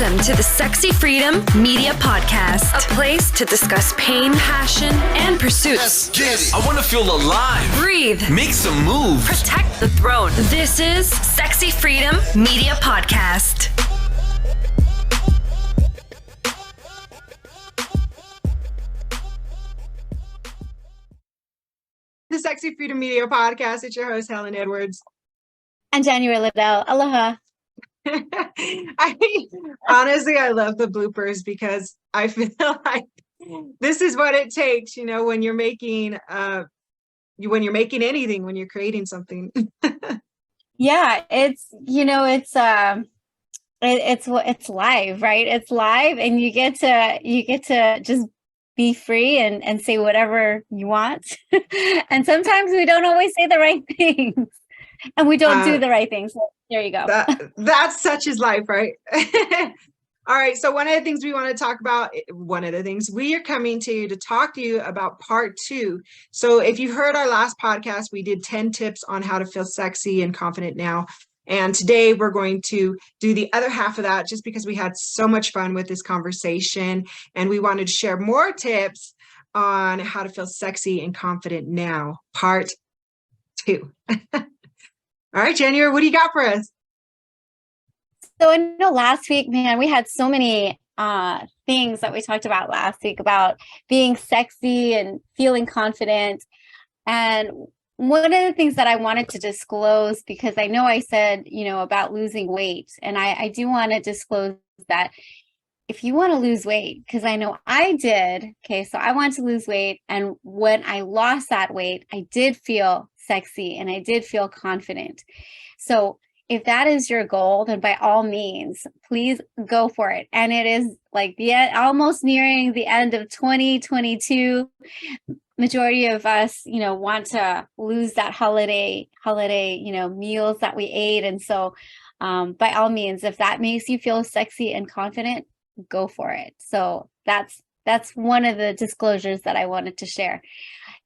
Welcome to the Sexy Freedom Media Podcast, a place to discuss pain, passion, and pursuits. Let's get it. I want to feel alive. Breathe. Make some moves. Protect the throne. This is Sexy Freedom Media Podcast. The Sexy Freedom Media Podcast. It's your host, Helen Edwards. And January Liddell. Aloha. I love the bloopers because I feel like this is what it takes, when you're making anything, when you're creating something. Yeah, it's live, right? It's live, and you get to just be free and say whatever you want. And sometimes we don't always say the right things, and we don't do the right things. So there you go. That's such is life, right? All right. So we are coming to talk to you about part 2. So if you heard our last podcast, we did 10 tips on how to feel sexy and confident now. And today we're going to do the other half of that just because we had so much fun with this conversation. And we wanted to share more tips on how to feel sexy and confident now, part 2. All right, January, what do you got for us? So I know last week, man, we had so many things that we talked about last week about being sexy and feeling confident. And one of the things that I wanted to disclose, because I know I said, about losing weight, and I do want to disclose that if you want to lose weight, because I know I did, so I wanted to lose weight. And when I lost that weight, I did feel sexy and I did feel confident. So if that is your goal, then by all means, please go for it. And it is like almost nearing the end of 2022. Majority of us, want to lose that holiday, meals that we ate. And so by all means, if that makes you feel sexy and confident, go for it. So that's one of the disclosures that I wanted to share.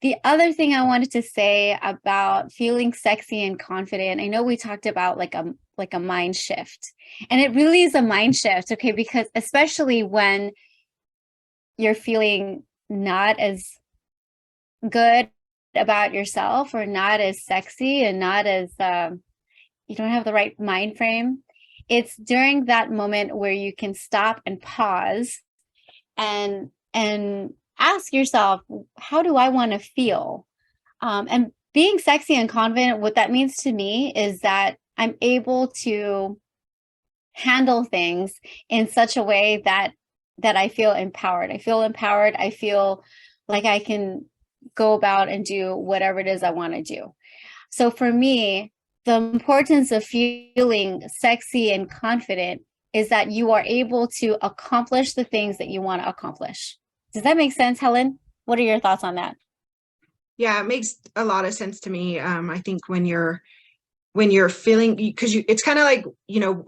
The other thing I wanted to say about feeling sexy and confident, I know we talked about like a mind shift, and it really is a mind shift, okay? Because especially when you're feeling not as good about yourself or not as sexy and not as, you don't have the right mind frame, it's during that moment where you can stop and pause and ask yourself, how do I want to feel? And being sexy and confident, what that means to me is that I'm able to handle things in such a way that I feel empowered. I feel empowered. I feel like I can go about and do whatever it is I want to do. So for me, the importance of feeling sexy and confident is that you are able to accomplish the things that you want to accomplish. Does that make sense, Helen? What are your thoughts on that? Yeah, it makes a lot of sense to me. I think when you're feeling, because it's kind of like,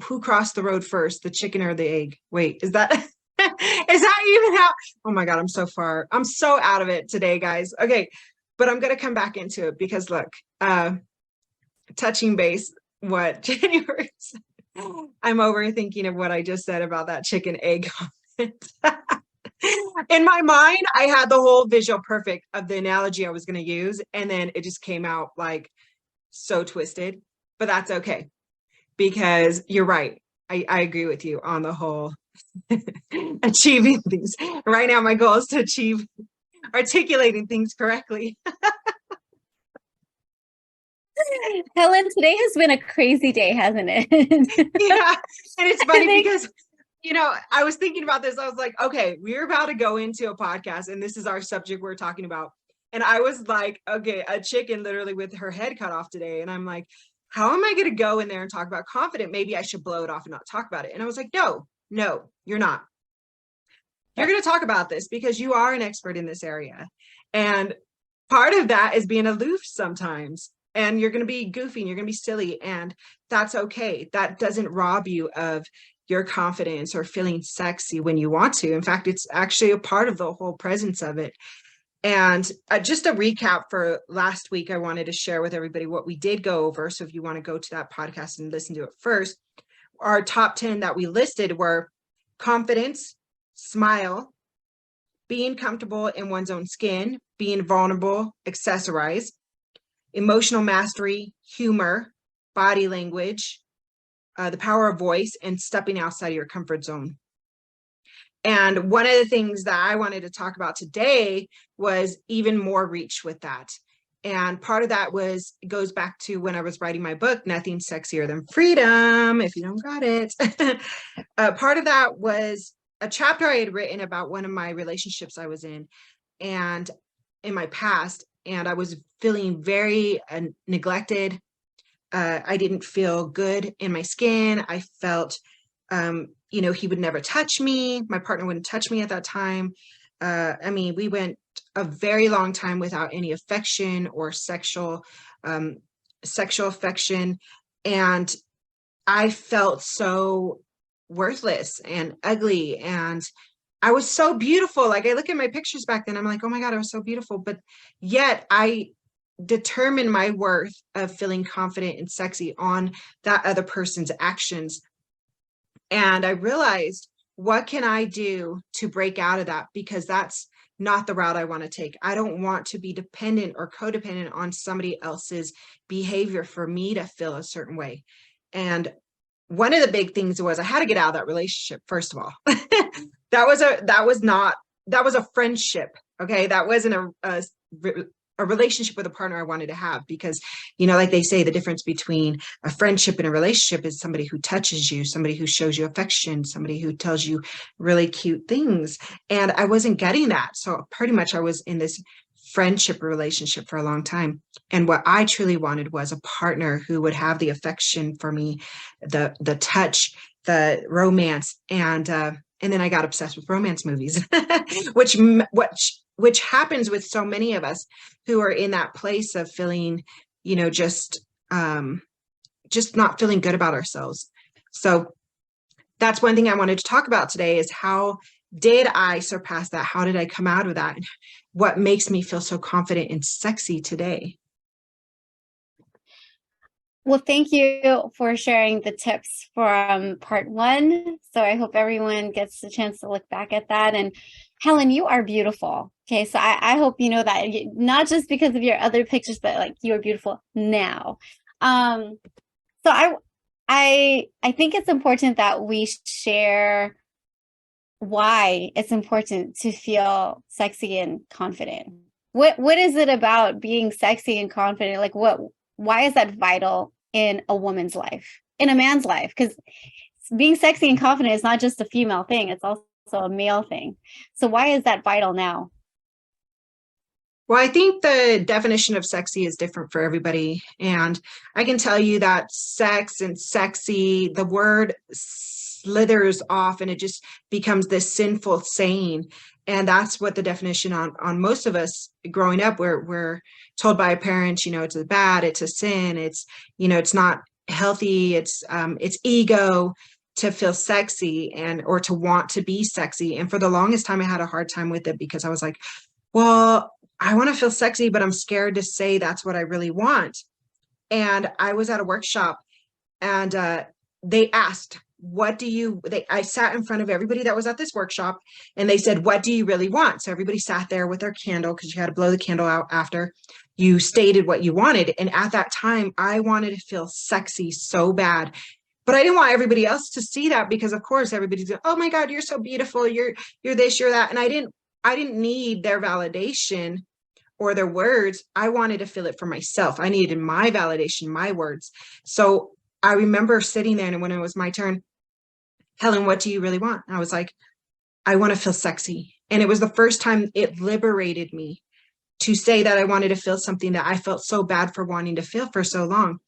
who crossed the road first, the chicken or the egg? Wait, is that is that even how? Oh my God, I'm so out of it today, guys. Okay, but I'm gonna come back into it because look, touching base, what January said, I'm overthinking of what I just said about that chicken egg comment. In my mind, I had the whole visual perfect of the analogy I was going to use, and then it just came out like so twisted, but that's okay because you're right. I agree with you on the whole achieving things. Right now, my goal is to achieve articulating things correctly. Helen, today has been a crazy day, hasn't it? Yeah, and it's funny because I was thinking about this. I was like, okay, we're about to go into a podcast and this is our subject we're talking about. And I was like, okay, a chicken literally with her head cut off today. And I'm like, how am I going to go in there and talk about confident? Maybe I should blow it off and not talk about it. And I was like, no, you're not. You're going to talk about this because you are an expert in this area. And part of that is being aloof sometimes. And you're going to be goofy and you're going to be silly. And that's okay. That doesn't rob you of your confidence or feeling sexy when you want to. In fact, it's actually a part of the whole presence of it. And just a recap for last week, I wanted to share with everybody what we did go over. So if you want to go to that podcast and listen to it first, our top 10 that we listed were confidence, smile, being comfortable in one's own skin, being vulnerable, accessorize, emotional mastery, humor, body language, the power of voice, and stepping outside of your comfort zone. And one of the things that I wanted to talk about today was even more reach with that. And part of that goes back to when I was writing my book, Nothing Sexier Than Freedom, if you don't got it. Part of that was a chapter I had written about one of my relationships I was in and in my past. And I was feeling very neglected. I didn't feel good in my skin. I felt, he would never touch me. My partner wouldn't touch me at that time. We went a very long time without any affection or sexual affection. And I felt so worthless and ugly. And I was so beautiful. Like, I look at my pictures back then, I'm like, oh my God, I was so beautiful. But yet I determined my worth of feeling confident and sexy on that other person's actions. And I realized, what can I do to break out of that? Because that's not the route I want to take. I don't want to be dependent or codependent on somebody else's behavior for me to feel a certain way. And one of the big things was I had to get out of that relationship. First of all, that was a friendship. Okay. That wasn't a relationship with a partner I wanted to have, because, like they say, the difference between a friendship and a relationship is somebody who touches you, somebody who shows you affection, somebody who tells you really cute things. And I wasn't getting that. So pretty much I was in this friendship relationship for a long time. And what I truly wanted was a partner who would have the affection for me, the touch, the romance. And then I got obsessed with romance movies, which happens with so many of us who are in that place of feeling, just not feeling good about ourselves. So that's one thing I wanted to talk about today, is how did I surpass that? How did I come out of that? And what makes me feel so confident and sexy today? Well, thank you for sharing the tips from part one. So I hope everyone gets a chance to look back at that. And Helen, you are beautiful. Okay, so I hope you know that, not just because of your other pictures, but like, you are beautiful now. So I think it's important that we share why it's important to feel sexy and confident. What is it about being sexy and confident? Like, why is that vital in a woman's life, in a man's life? Because being sexy and confident is not just a female thing, it's also a male thing. So why is that vital now? Well, I think the definition of sexy is different for everybody. And I can tell you that sex and sexy, the word slithers off and it just becomes this sinful saying. And that's what the definition on most of us growing up, we're told by our parents, it's a bad, it's a sin, it's, it's not healthy, it's ego to feel sexy or to want to be sexy. And for the longest time, I had a hard time with it, because I was like, well, I want to feel sexy, but I'm scared to say that's what I really want. And I was at a workshop and they asked, I sat in front of everybody that was at this workshop, and they said, what do you really want? So everybody sat there with their candle, because you had to blow the candle out after you stated what you wanted. And at that time, I wanted to feel sexy so bad, but I didn't want everybody else to see that, because of course everybody's going, oh my God, you're so beautiful. You're this, you're that. And I didn't need their validation or their words. I wanted to feel it for myself. I needed my validation, my words. So I remember sitting there, and when it was my turn, Helen, what do you really want? And I was like, I want to feel sexy. And it was the first time it liberated me to say that I wanted to feel something that I felt so bad for wanting to feel for so long.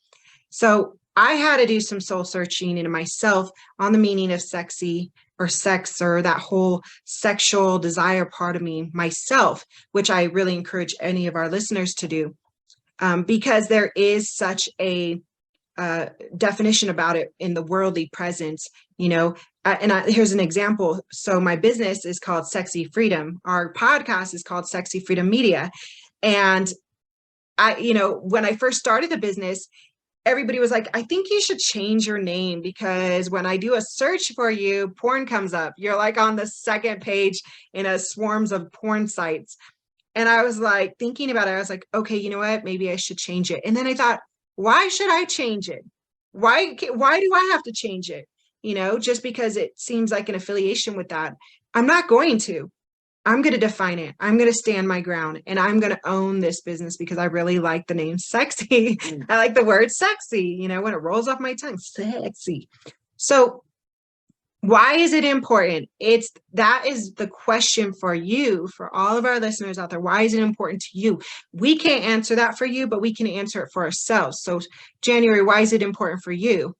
So I had to do some soul searching into myself on the meaning of sexy or sex, or that whole sexual desire part of me myself, which I really encourage any of our listeners to do, because there is such a definition about it in the worldly presence, here's an example. So my business is called Sexy Freedom. Our podcast is called Sexy Freedom Media. And when I first started the business, everybody was like, I think you should change your name because when I do a search for you, porn comes up. You're like on the second page in a swarms of porn sites. And I was like thinking about it. I was like, okay, you know what? Maybe I should change it. And then I thought, why should I change it? Why do I have to change it? Just because it seems like an affiliation with that. I'm not going to. I'm going to define it. I'm going to stand my ground and I'm going to own this business because I really like the name sexy. I like the word sexy, when it rolls off my tongue, sexy. So why is it important? That is the question for you, for all of our listeners out there. Why is it important to you? We can't answer that for you, but we can answer it for ourselves. So January, why is it important for you?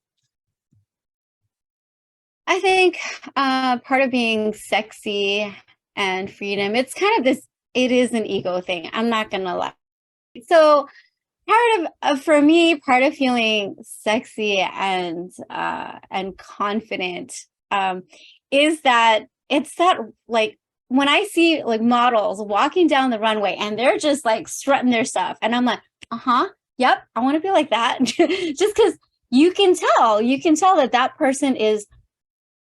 I think part of being sexy and freedom, it's kind of this, it is an ego thing. I'm not going to lie. So for me, part of feeling sexy and confident is that it's that, like, when I see like models walking down the runway and they're just like strutting their stuff and I'm like, yep, I want to be like that. Just because you can tell that person is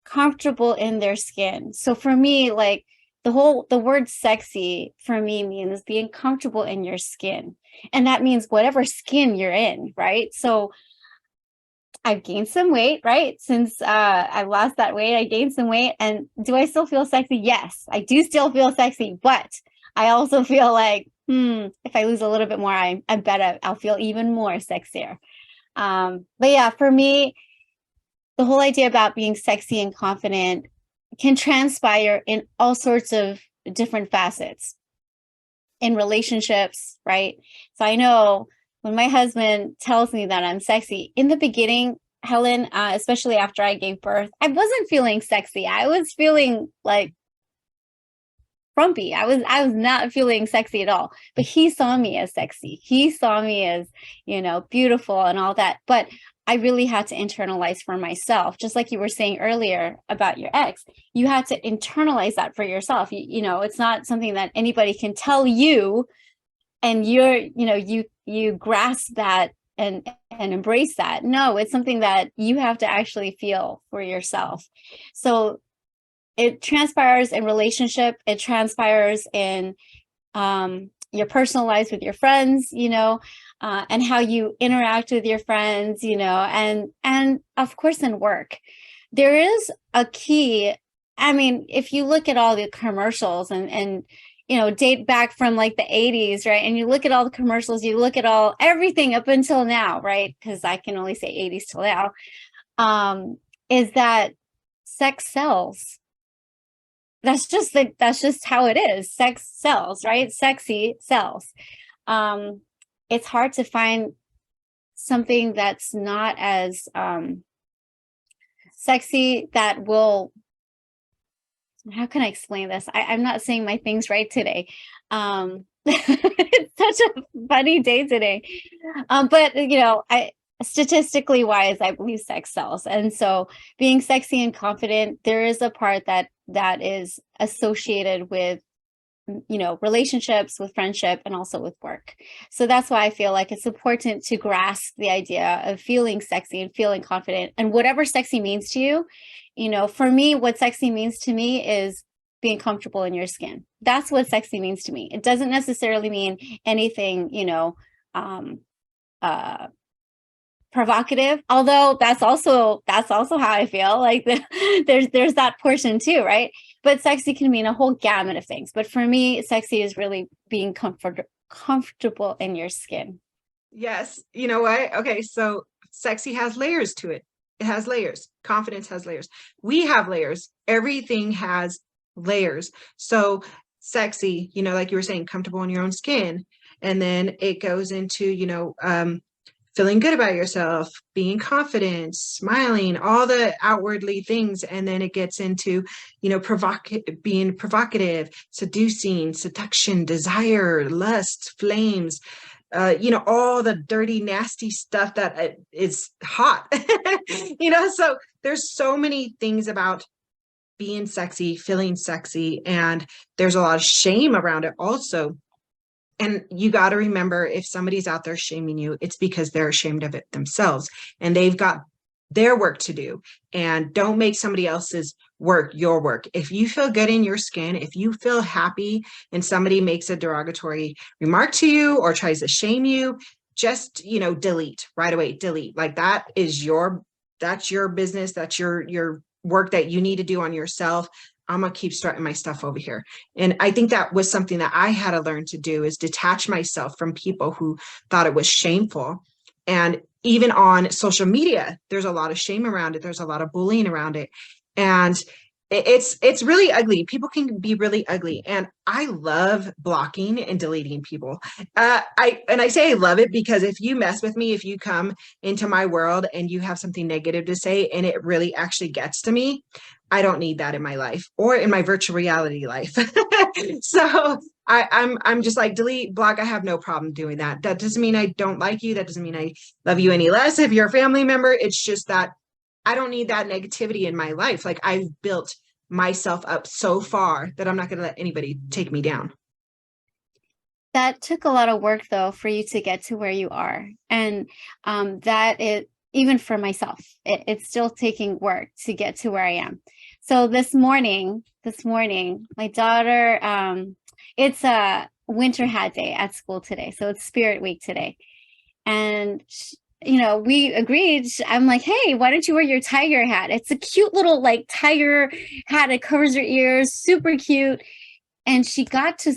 comfortable in their skin. So for me, like, the word sexy for me means being comfortable in your skin. And that means whatever skin you're in, right? So I've gained some weight, right? Since I lost that weight, I gained some weight. And do I still feel sexy? Yes, I do still feel sexy. But I also feel like, if I lose a little bit more, I bet I'll feel even more sexier. But yeah, for me, the whole idea about being sexy and confident can transpire in all sorts of different facets in relationships, right? So I know when my husband tells me that I'm sexy, in the beginning, Helen, especially after I gave birth, I wasn't feeling sexy. I was feeling like frumpy. I was not feeling sexy at all. But he saw me as sexy. He saw me as, beautiful and all that. But I really had to internalize for myself, just like you were saying earlier about your ex. You had to internalize that for yourself. It's not something that anybody can tell you, and you grasp that and embrace that. No, it's something that you have to actually feel for yourself. So it transpires in relationship. It transpires in your personal lives with your friends, and how you interact with your friends, and of course in work. There is a key. I mean, if you look at all the commercials and date back from like the 80s, right? And you look at all the commercials, you look at everything up until now, right? Because I can only say 80s till now, is that sex sells. That's just how it is. Sex sells, right? Sexy sells. It's hard to find something that's not as sexy that will, how can I explain this? I'm not saying my things right today. It's such a funny day today. But statistically wise, I believe sex sells. And so being sexy and confident, there is a part that is associated with relationships, with friendship, and also with work. So that's why I feel like it's important to grasp the idea of feeling sexy and feeling confident, and whatever sexy means to you. For me, what sexy means to me is being comfortable in your skin. That's what sexy means to me. It doesn't necessarily mean anything, provocative, although that's also how I feel. Like there's that portion too, right? But sexy can mean a whole gamut of things. But for me, sexy is really being comfortable in your skin. Yes. You know what? Okay, so sexy has layers to it. It has layers. Confidence has layers. We have layers. Everything has layers. So sexy, like you were saying, comfortable in your own skin. And then it goes into, feeling good about yourself, being confident, smiling, all the outwardly things. And then it gets into, being provocative, seducing, seduction, desire, lust, flames, all the dirty, nasty stuff that is hot, so there's so many things about being sexy, feeling sexy, and there's a lot of shame around it also. And you got to remember, if somebody's out there shaming you, it's because they're ashamed of it themselves and they've got their work to do. And don't make somebody else's work your work. If you feel good in your skin, if you feel happy and somebody makes a derogatory remark to you or tries to shame you, just, delete right away, delete. Like that's your business. That's your work that you need to do on yourself. I'm going to keep starting my stuff over here. And I think that was something that I had to learn to do, is detach myself from people who thought it was shameful. And even on social media, there's a lot of shame around it. There's a lot of bullying around it. And it's really ugly. People can be really ugly. And I love blocking and deleting people. I say I love it because if you mess with me, if you come into my world and you have something negative to say and it really actually gets to me, I don't need that in my life or in my virtual reality life. So I'm just like, delete, block. I have no problem doing that. That doesn't mean I don't like you. That doesn't mean I love you any less if you're a family member. It's just that I don't need that negativity in my life. Like, I've built myself up so far that I'm not going to let anybody take me down. That took a lot of work, though, for you to get to where you are. And that is, even for myself, it's still taking work to get to where I am. So this morning, my daughter, it's a winter hat day at school today. So it's Spirit Week today. And we agreed. I'm like, hey, why don't you wear your tiger hat? It's a cute little like tiger hat. It covers her ears, super cute. And she got to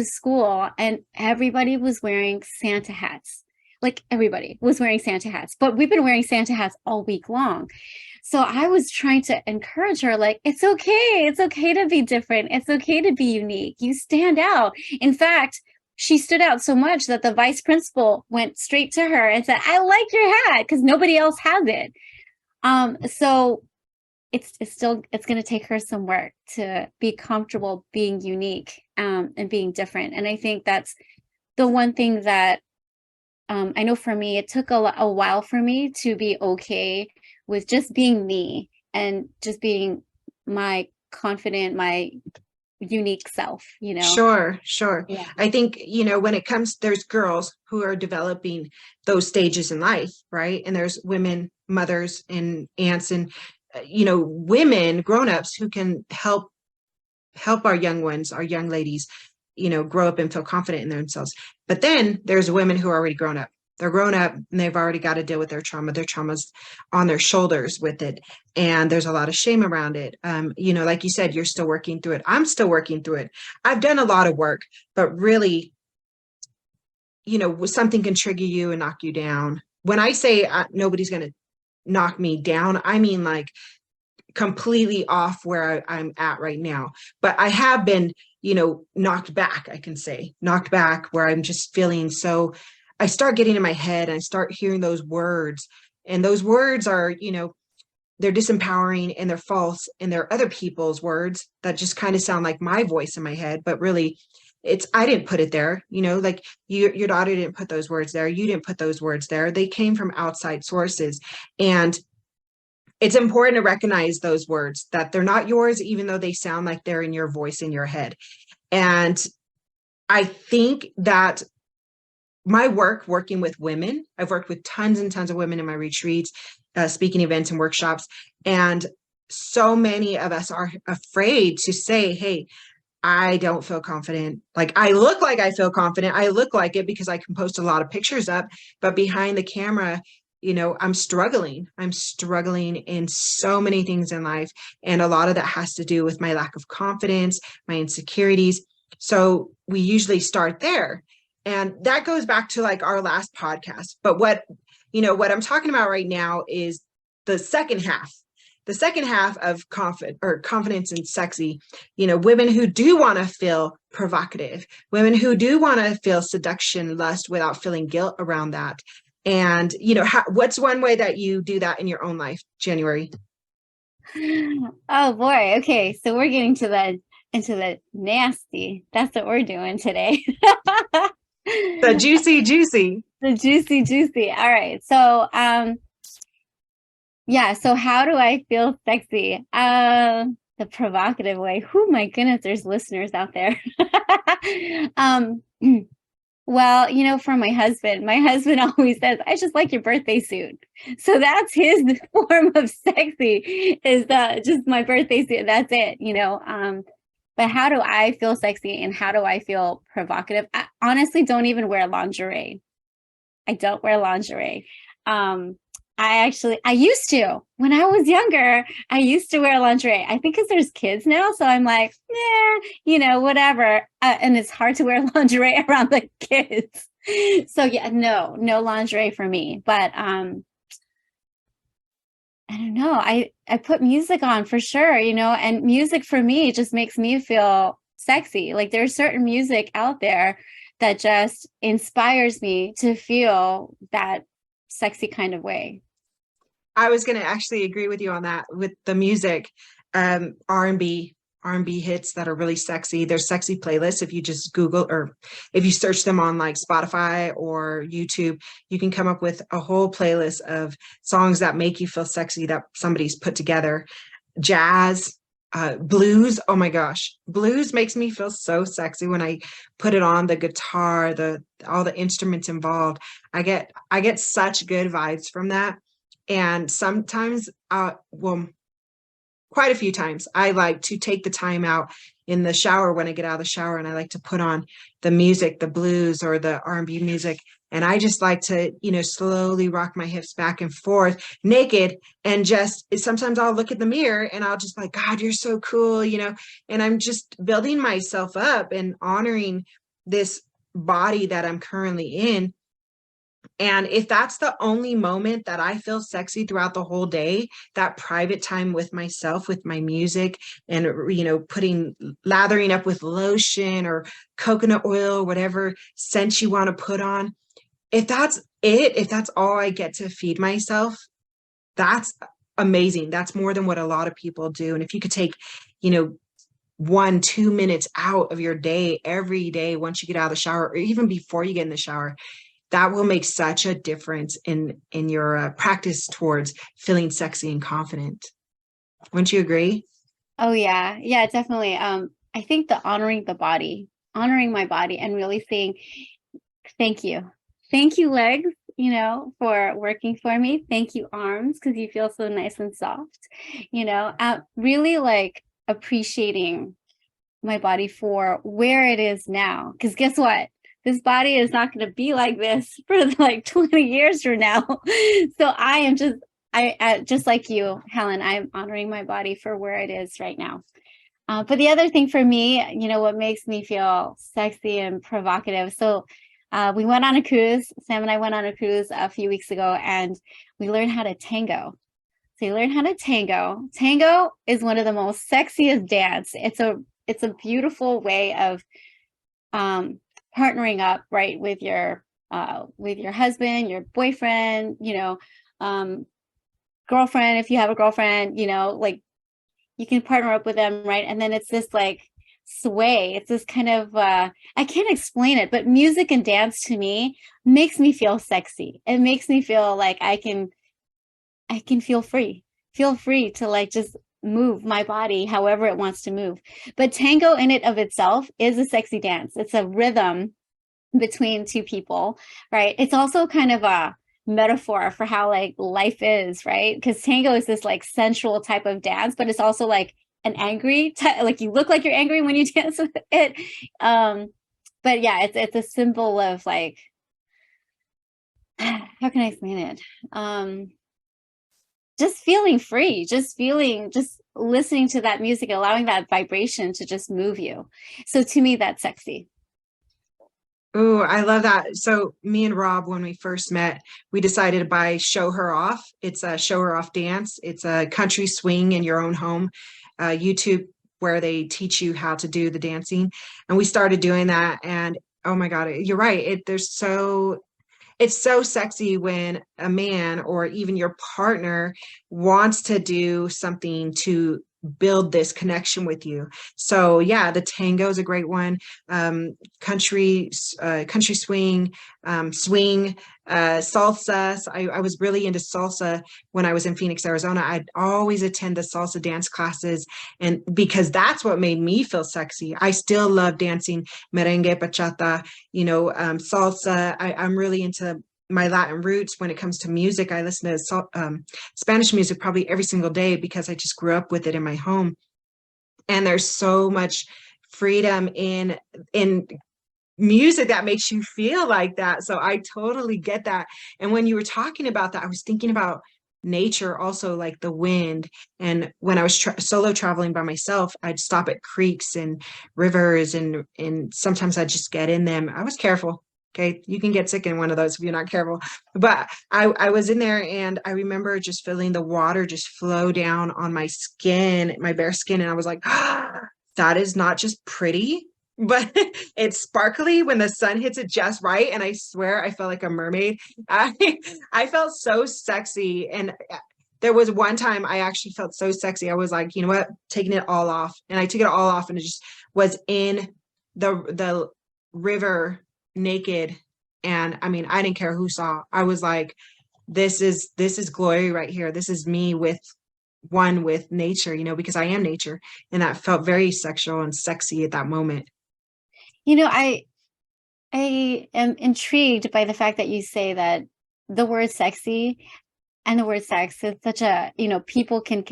school and everybody was wearing Santa hats. Like, everybody was wearing Santa hats, but we've been wearing Santa hats all week long. So I was trying to encourage her, like, it's okay. It's okay to be different. It's okay to be unique. You stand out. In fact, she stood out so much that the vice principal went straight to her and said, I like your hat, because nobody else has it. So it's going to take her some work to be comfortable being unique and being different. And I think that's the one thing that I know for me, it took a while for me to be okay with just being me and just being my confident, my unique self, Sure. Yeah. I think, when it comes, there's girls who are developing those stages in life, right? And there's women, mothers and aunts and, women, grownups who can help our young ones, our young ladies, grow up and feel confident in themselves. But then there's women who are already grown up. They're grown up and they've already got to deal with their trauma. Their trauma's on their shoulders with it. And there's a lot of shame around it. Like you said, you're still working through it. I'm still working through it. I've done a lot of work, but really, something can trigger you and knock you down. When I say nobody's going to knock me down, I mean like completely off where I'm at right now. But I have been, knocked back, I can say, knocked back where I'm just feeling so, I start getting in my head and I start hearing those words. And those words are, they're disempowering and they're false and they're other people's words that just kind of sound like my voice in my head. But really, I didn't put it there, like your daughter didn't put those words there. You didn't put those words there. They came from outside sources. And it's important to recognize those words, that they're not yours, even though they sound like they're in your voice in your head. And I think that my working with women, I've worked with tons and tons of women in my retreats, speaking events and workshops. And so many of us are afraid to say, hey, I don't feel confident. Like, I look like I feel confident. I look like it because I can post a lot of pictures up, but behind the camera, I'm struggling. I'm struggling in so many things in life. And a lot of that has to do with my lack of confidence, my insecurities. So we usually start there. And that goes back to like our last podcast. But what I'm talking about right now is the second half of confidence and sexy, women who do want to feel provocative, women who do want to feel seduction, lust without feeling guilt around that. And, what's one way that you do that in your own life, January? Oh boy. Okay. So we're getting into the nasty. That's what we're doing today. The juicy. The juicy. All right. So, yeah. So how do I feel sexy? the provocative way. Oh my goodness, there's listeners out there. Well, for my husband always says, I just like your birthday suit. So that's his form of sexy, is just my birthday suit. That's it, But how do I feel sexy and how do I feel provocative? I honestly don't even wear lingerie. I don't wear lingerie. I used to, when I was younger, I used to wear lingerie. I think because there's kids now. So I'm like, whatever. And it's hard to wear lingerie around the kids. So yeah, no lingerie for me. But I don't know. I put music on for sure, and music for me just makes me feel sexy. Like there's certain music out there that just inspires me to feel that sexy kind of way. I was going to actually agree with you on that with the music. R&B hits that are really sexy. There's sexy playlists. If you just Google or if you search them on like Spotify or YouTube, you can come up with a whole playlist of songs that make you feel sexy that somebody's put together. Jazz, blues. Oh my gosh. Blues makes me feel so sexy when I put it on, the guitar, all the instruments involved. I get such good vibes from that. And sometimes, quite a few times, I like to take the time out in the shower when I get out of the shower, and I like to put on the music, the blues or the R&B music. And I just like to, slowly rock my hips back and forth naked. And just sometimes I'll look at the mirror and I'll just like, God, you're so cool, and I'm just building myself up and honoring this body that I'm currently in. And if that's the only moment that I feel sexy throughout the whole day, that private time with myself, with my music, and, lathering up with lotion or coconut oil, whatever scent you want to put on. If that's it, if that's all I get to feed myself, that's amazing. That's more than what a lot of people do. And if you could take, 1-2 minutes out of your day every day, once you get out of the shower, or even before you get in the shower, that will make such a difference in your practice towards feeling sexy and confident. Wouldn't you agree? Oh yeah. Yeah, definitely. I think honoring my body and really saying, thank you. Thank you, legs, for working for me. Thank you, arms, because you feel so nice and soft, really like appreciating my body for where it is now. Because guess what? This body is not going to be like this for like 20 years from now. So I am just like you, Helen, I'm honoring my body for where it is right now. But the other thing for me, what makes me feel sexy and provocative. So we went on a cruise. Sam and I went on a cruise a few weeks ago, and we learned how to tango. So you learn how to tango. Tango is one of the most sexiest dance. It's a beautiful way of partnering up, right, with your husband, your boyfriend, girlfriend, if you have a girlfriend, like you can partner up with them, right? And then it's this like sway. It's this kind of I can't explain it, but music and dance to me makes me feel sexy. It makes me feel like I can feel free to like just move my body however it wants to move. But tango in it of itself is a sexy dance. It's a rhythm between two people, right? It's also kind of a metaphor for how like life is, right? Because tango is this like sensual type of dance, but it's also like an angry type, like you look like you're angry when you dance with it. But yeah, it's a symbol of like, how can I explain it? Just feeling free, just listening to that music, allowing that vibration to just move you. So to me, that's sexy. Oh, I love that. So me and Rob, when we first met, we decided to buy Show Her Off. It's a Show Her Off dance. It's a country swing in your own home, YouTube, where they teach you how to do the dancing. And we started doing that. And oh my God, you're right. It's so sexy when a man or even your partner wants to do something to build this connection with you. So yeah, the tango is a great one. Country swing, swing, salsa. So I was really into salsa when I was in Phoenix, Arizona. I'd always attend the salsa dance classes, and because that's what made me feel sexy. I still love dancing merengue, bachata, salsa. I'm really into my Latin roots when it comes to music. I listen to Spanish music probably every single day because I just grew up with it in my home. And there's so much freedom in music that makes you feel like that. So I totally get that. And when you were talking about that, I was thinking about nature also, like the wind. And when I was solo traveling by myself, I'd stop at creeks and rivers, and sometimes I'd just get in them. I was careful. Okay, you can get sick in one of those if you're not careful. But I was in there, and I remember just feeling the water just flow down on my skin, my bare skin. And I was like, that is not just pretty, but it's sparkly when the sun hits it just right. And I swear I felt like a mermaid. I felt so sexy. And there was one time I actually felt so sexy. I was like, you know what, taking it all off. And I took it all off, and it just was in the river naked. And I mean, I didn't care who saw. I was like, this is glory right here. This is me with nature, because I am nature. And that felt very sexual and sexy at that moment. I am intrigued by the fact that you say that the word sexy and the word sex is such a, people can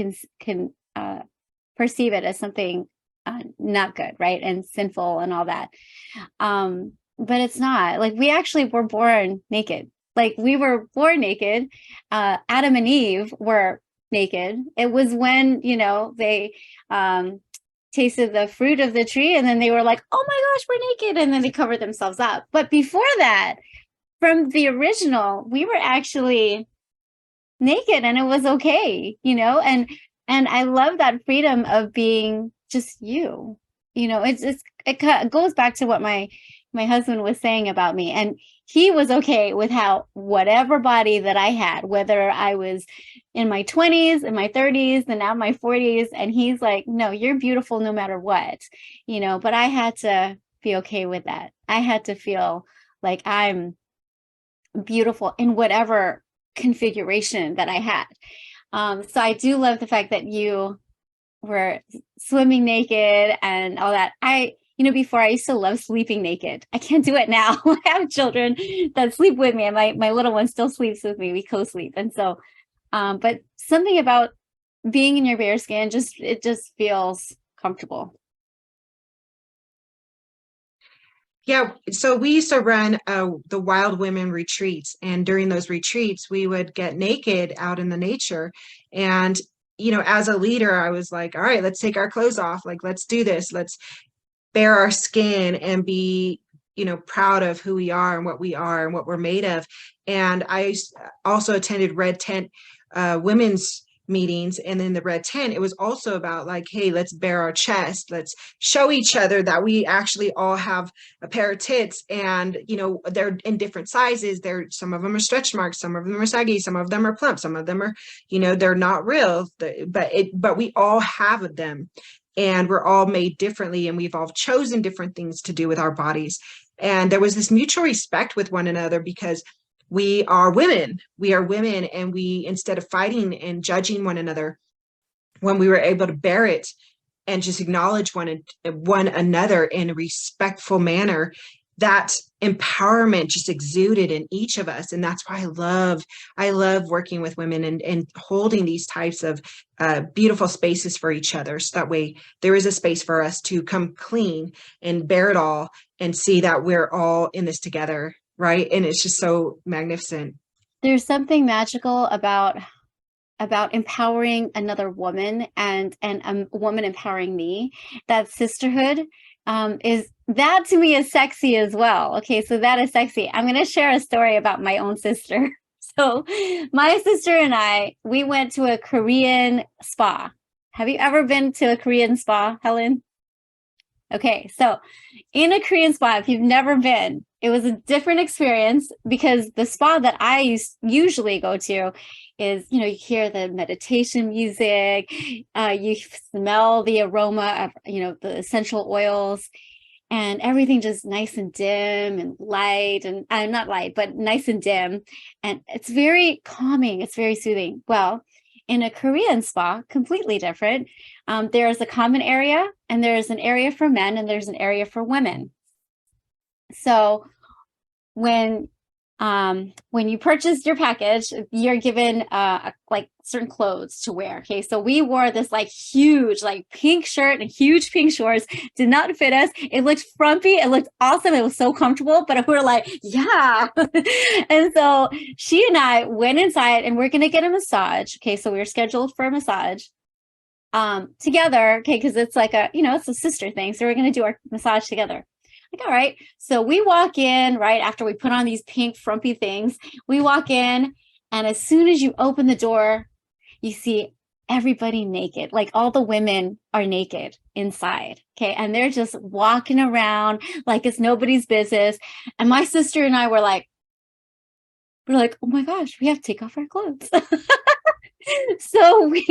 perceive it as something not good, right? And sinful and all that. But it's not. Like, we actually were born naked. Like, we were born naked. Adam and Eve were naked. It was when, they tasted the fruit of the tree, and then they were like, oh my gosh, we're naked. And then they covered themselves up. But before that, from the original, we were actually naked, and it was okay, and I love that freedom of being just you. It goes back to what my husband was saying about me, and he was okay with whatever body that I had, whether I was in my 20s, in my 30s, and now my 40s. And he's like, no, you're beautiful no matter what, but I had to be okay with that. I had to feel like I'm beautiful in whatever configuration that I had. So I do love the fact that you were swimming naked and all that. Before I used to love sleeping naked. I can't do it now. I have children that sleep with me, and my little one still sleeps with me. We co-sleep. And so, but something about being in your bare skin, it just feels comfortable. Yeah. So we used to run the Wild Women retreats. And during those retreats, we would get naked out in the nature. And, as a leader, I was like, all right, let's take our clothes off. Like, let's do this. Let's bare our skin and be, proud of who we are and what we're made of. And I also attended Red Tent women's meetings. And in the Red Tent, it was also about like, hey, let's bare our chest. Let's show each other that we actually all have a pair of tits, and, they're in different sizes. Some of them are stretch marks, some of them are saggy, some of them are plump, some of them are, they're not real, but we all have them. And we're all made differently, and we've all chosen different things to do with our bodies. And there was this mutual respect with one another, because we are women, and we, instead of fighting and judging one another, when we were able to bear it and just acknowledge one another in a respectful manner, that empowerment just exuded in each of us. And that's why I love working with women and holding these types of beautiful spaces for each other. So that way there is a space for us to come clean and bear it all and see that we're all in this together. Right. And it's just so magnificent. There's something magical about empowering another woman and a woman empowering me. That sisterhood is, that to me is sexy as well. Okay, so that is sexy. I'm going to share a story about my own sister. So my sister and we went to a Korean spa. Have you ever been to a Korean spa, Helen? Okay, so in a Korean spa, if you've never been, it was a different experience because the spa that I usually go to is, you hear the meditation music, you smell the aroma of, the essential oils, and everything just nice and dim and light, and not light, but nice and dim. And it's very calming. It's very soothing. Well, in a Korean spa, completely different. There's a common area, and there's an area for men, and there's an area for women. So when you purchase your package, you're given like certain clothes to wear. Okay, so we wore this like huge like pink shirt and huge pink shorts. Did not fit us. It looked frumpy. It looked awesome. It was so comfortable. But we were like, yeah. And so she and I went inside, and we're gonna get a massage. Okay, so we were scheduled for a massage together. Okay, because it's like it's a sister thing. So we're gonna do our massage together. Like, all right. So we walk in right after we put on these pink frumpy things. We walk in, and as soon as you open the door, you see everybody naked. Like all the women are naked inside. Okay. And they're just walking around like it's nobody's business. And my sister and I were like, oh my gosh, we have to take off our clothes. So we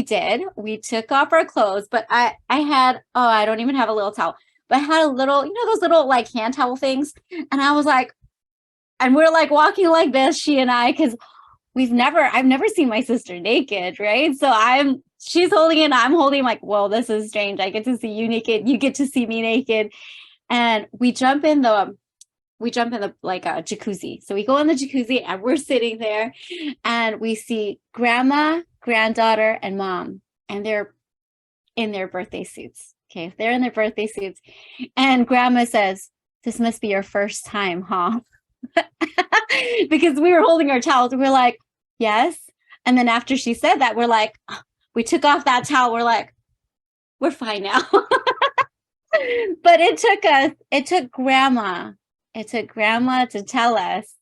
did. We took off our clothes, but I had, I don't even have a little towel, but I had a little, those little like hand towel things. And I was like, and we're like walking like this, she and I, because I've never seen my sister naked, right? So she's holding it, and I'm holding, like, well, this is strange. I get to see you naked. You get to see me naked. And we jump in the like a jacuzzi. So we go in the jacuzzi, and we're sitting there, and we see grandma, granddaughter, and mom, and they're in their birthday suits. Okay, they're in their birthday suits, and grandma says, "This must be your first time, huh?" Because we were holding our towels, and we're like, yes. And then after she said that, we're like, we took off that towel. We're like, we're fine now. But it took grandma to tell us,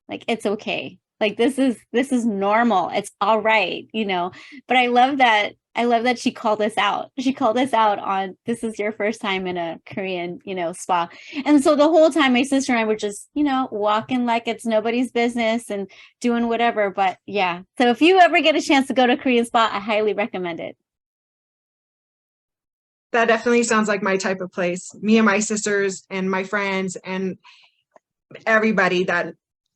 like, it's okay. Like, this is normal. It's all right, But I love that she called us out. She called us out on, this is your first time in a Korean, spa. And so the whole time my sister and I were just, walking like it's nobody's business and doing whatever. But yeah. So if you ever get a chance to go to a Korean spa, I highly recommend it. That definitely sounds like my type of place. Me and my sisters and my friends and everybody that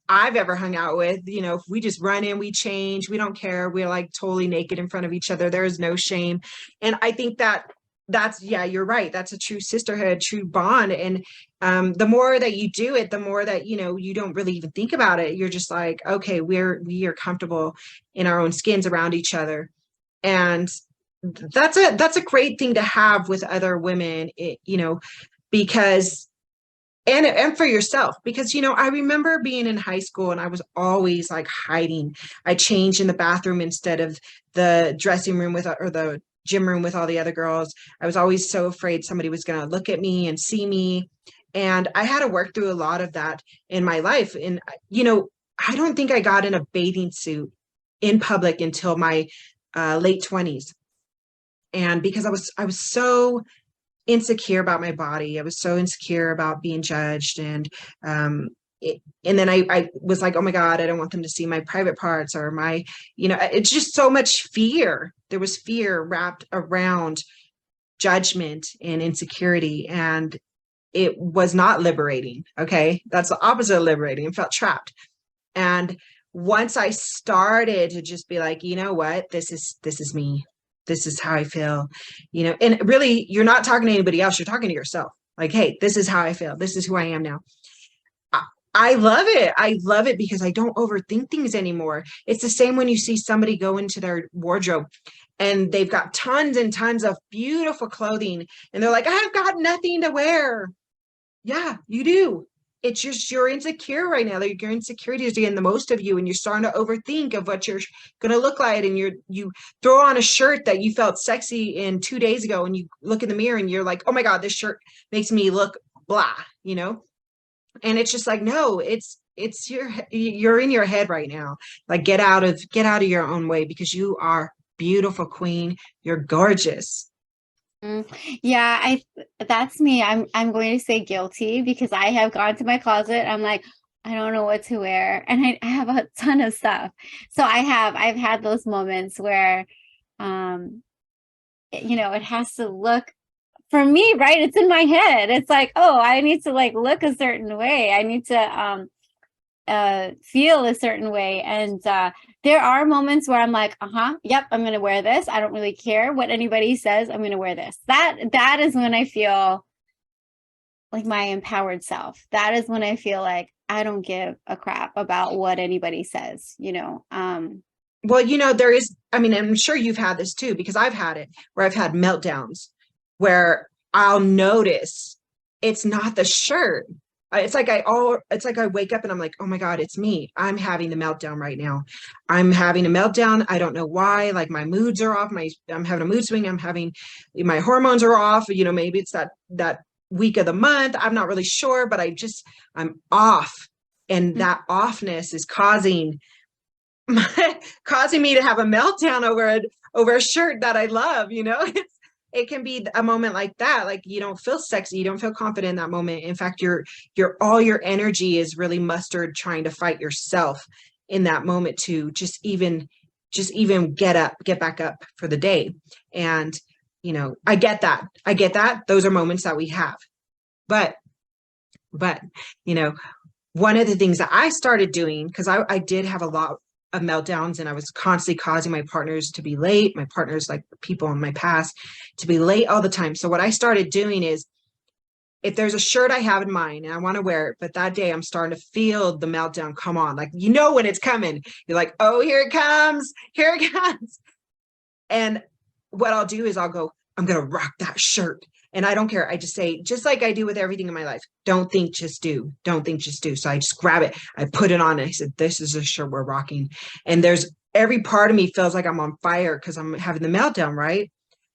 I've ever hung out with, if we just run in, we change, we don't care. We're like totally naked in front of each other. There is no shame. And I think that's, yeah, you're right. That's a true sisterhood, true bond. And the more that you do it, the more that, you don't really even think about it. You're just like, okay, we are comfortable in our own skins around each other. And that's a great thing to have with other women, because and for yourself, because I remember being in high school, and I was always like hiding. I changed in the bathroom instead of the dressing room or the gym room with all the other girls. I was always so afraid somebody was going to look at me and see me, and I had to work through a lot of that in my life. And I don't think I got in a bathing suit in public until my late 20s, and because I was so insecure about my body. I was so insecure about being judged. And then I was like, oh my God, I don't want them to see my private parts or my, it's just so much fear. There was fear wrapped around judgment and insecurity. And it was not liberating. Okay. That's the opposite of liberating. I felt trapped. And once I started to just be like, you know what, this is me. This is how I feel, and really, you're not talking to anybody else. You're talking to yourself. Like, hey, this is how I feel. This is who I am now. I love it. I love it because I don't overthink things anymore. It's the same when you see somebody go into their wardrobe and they've got tons and tons of beautiful clothing, and they're like, I've got nothing to wear. Yeah, you do. It's just you're insecure right now. Like, your insecurity is getting the most of you, and you're starting to overthink of what you're going to look like. And you throw on a shirt that you felt sexy in 2 days ago, and you look in the mirror and you're like, oh my God, this shirt makes me look blah, And it's just like, no, you're in your head right now. Like, get out of your own way, because you are beautiful, queen. You're gorgeous. Yeah, that's me. I'm going to say guilty because I have gone to my closet. I'm like, I don't know what to wear. And I have a ton of stuff. So I've had those moments where um it has to look for me, right? It's in my head. It's like, oh, I need to like look a certain way. I need to feel a certain way. And there are moments where I'm like, yep, I'm gonna wear this. I don't really care what anybody says. I'm gonna wear this. That is when I feel like my empowered self. That is when I feel like I don't give a crap about what anybody says, Well, there is, I mean, I'm sure you've had this too, because I've had it where I've had meltdowns where I'll notice it's not the shirt. It's like I wake up and I'm like, oh my God, it's me. I'm having the meltdown right now. I'm having a meltdown. I don't know why. Like my moods are off. I'm having a mood swing. My hormones are off. Maybe it's that week of the month. I'm not really sure, but I'm off. And that offness is causing me to have a meltdown over a shirt that I love. It can be a moment like that. Like you don't feel sexy, you don't feel confident in that moment. In fact, all your energy is really mustered trying to fight yourself in that moment to just even get back up for the day. And I get that those are moments that we have, but one of the things that I started doing, because I did have a lot of meltdowns and I was constantly causing my partners to be late, my partners, like people in my past, to be late all the time. So what I started doing is, if there's a shirt I have in mind and I want to wear it, but that day I'm starting to feel the meltdown come on, like, when it's coming, you're like, oh, here it comes. And what I'll do is I'll go, I'm going to rock that shirt. And I don't care. I just say, just like I do with everything in my life, don't think, just do. Don't think, just do. So I just grab it. I put it on and I said, this is a shirt we're rocking. And every part of me feels like I'm on fire because I'm having the meltdown, right?